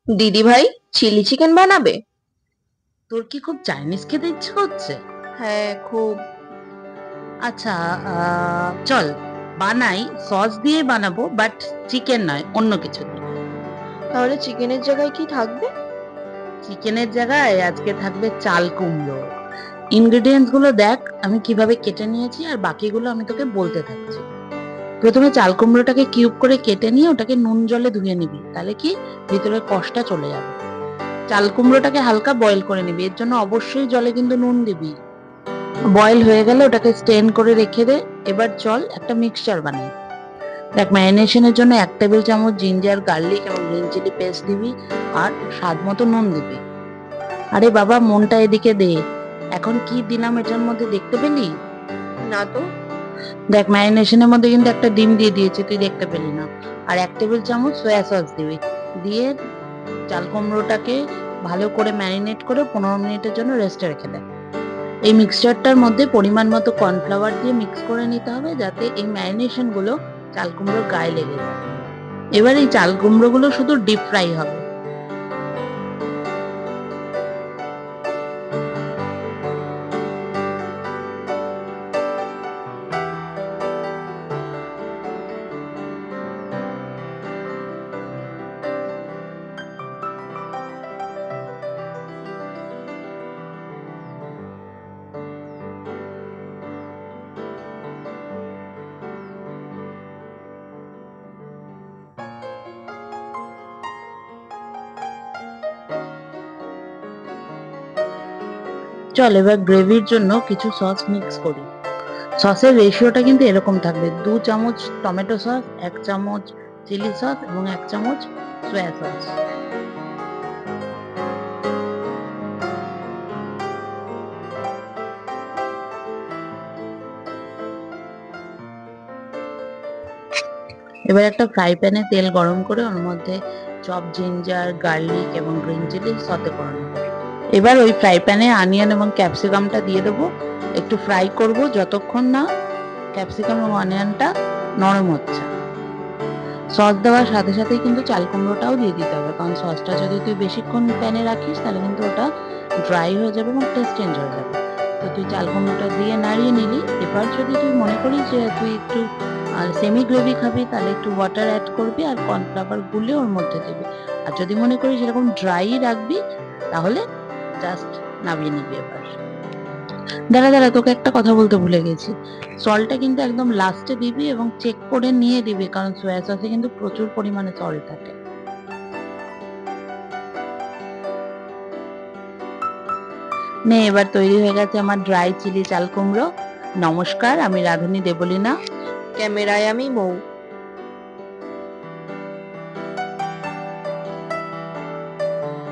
দিদি ভাই, chilli chicken বানাবে? তোর কি খুব চাইনিজ খেতে ইচ্ছে করছে? হ্যাঁ, খুব। আচ্ছা, চল বানাই। সস দিয়ে বানাবো, বাট চিকেন নয়, অন্য কিছু দিয়ে। তাহলে চিকেনের জায়গায় কি থাকবে? চিকেনের জায়গায় আজকে থাকবে চাল কুমড়ো। ইনগ্রেডিয়েন্টস গুলো দেখ আমি কিভাবে কেটে নিয়েছি, আর বাকিগুলো আমি তোকে বলতে থাকছি। প্রথমে চাল কুমড়োটাকে কিউব করে কেটে নিয়ে ওটাকে নুন জলে ধুয়ে নিবি, তাহলে কি ভিতরের কষটা চলে যাবে। চাল কুমড়োটাকে হালকা বয়েল করে নিবি, এর জন্য অবশ্যই জলে কিন্তু নুন দিবি। বয়েল হয়ে গেলে ওটাকে স্টেন করে রেখে দে। এবার চল একটা মিক্সচার বানাই। দেখ, ম্যারিনেশনের জন্য 1 টেবিল চামচ জিঞ্জার গার্লিক এবং গ্রিন চিলি পেস্ট দিবি, আর স্বাদ মতো নুন দিবি। আরে বাবা, মনটা এদিকে দে। এখন কি দিলাম এটার মধ্যে, দেখতে পেলি? না তো। দেখ, ম্যারিনেশনের মধ্যে কিন্তু একটা ডিম দিয়ে দিয়েছি, তুই দেখতে পেলি না। আর 1 টেবিল চামচ সয়া সস দিবি। দিয়ে চাল কুমড়োটাকে ভালো করে ম্যারিনেট করে 15 মিনিটের জন্য রেস্টে রেখে দে। এই মিক্সচারটার মধ্যে পরিমাণ মতো কর্নফ্লাওয়ার দিয়ে মিক্স করে নিতে হবে, যাতে এই ম্যারিনেশন গুলো চাল কুমড়োর গায়ে লেগে যায়। এবার এই চাল কুমড়ো গুলো শুধু ডিপ ফ্রাই হবে। চল এবার গ্রেভির জন্য কিছু সস মিক্স করি। সসের রেশিওটা কিন্তু এরকম থাকবে: 2 চামচ টমেটো সস, 1 চামচ চিলি সস এবং 1 চামচ সয়া সস। এবার একটা ফ্রাই প্যানে তেল গরম করে ওর মধ্যে চপ জিঞ্জার গার্লিক এবং গ্রিন চিলি সতে করে নেব। এবার ওই ফ্রাই প্যানে অনিয়ন এবং ক্যাপসিকামটা দিয়ে দেবো। একটু ফ্রাই করব যতক্ষণ না ক্যাপসিকাম এবং অনিয়নটা নরম হচ্ছে। সস দেওয়ার সাথে সাথেই কিন্তু চাল কুমড়োটাও দিয়ে দিতে হবে, কারণ সসটা যদি তুই বেশিক্ষণ প্যানে রাখিস তাহলে কিন্তু ওটা ড্রাই হয়ে যাবে এবং টেস্ট চেঞ্জ হয়ে যাবে। তো তুই চাল কুমড়োটা দিয়ে নাড়িয়ে নিলি। এবার যদি তুই মনে করিস যে তুই একটু সেমি গ্রেভি খাবি, তাহলে একটু ওয়াটার অ্যাড করবি আর কর্নফ্লাওয়ার গুলে ওর মধ্যে দিবি। আর যদি মনে করিস এরকম ড্রাই রাখবি, তাহলে জাস্ট নামিয়ে নিবি। এবার দাঁড়া দাঁড়া, তোকে একটা কথা বলতে ভুলে গেছি। সল্টটা কিন্তু একদম লাস্টে দিবি এবং চেক করে নিয়ে দিবি, কারণ সয়া সসে কিন্তু প্রচুর পরিমাণে সল্ট থাকে। নে, এবার তৈরি হয়ে গেছে আমার ড্রাই চিলি চাল কুমড়ো। নমস্কার, আমি রাঁধুনি দেবলীনা। ক্যামেরায় আমি মৌ।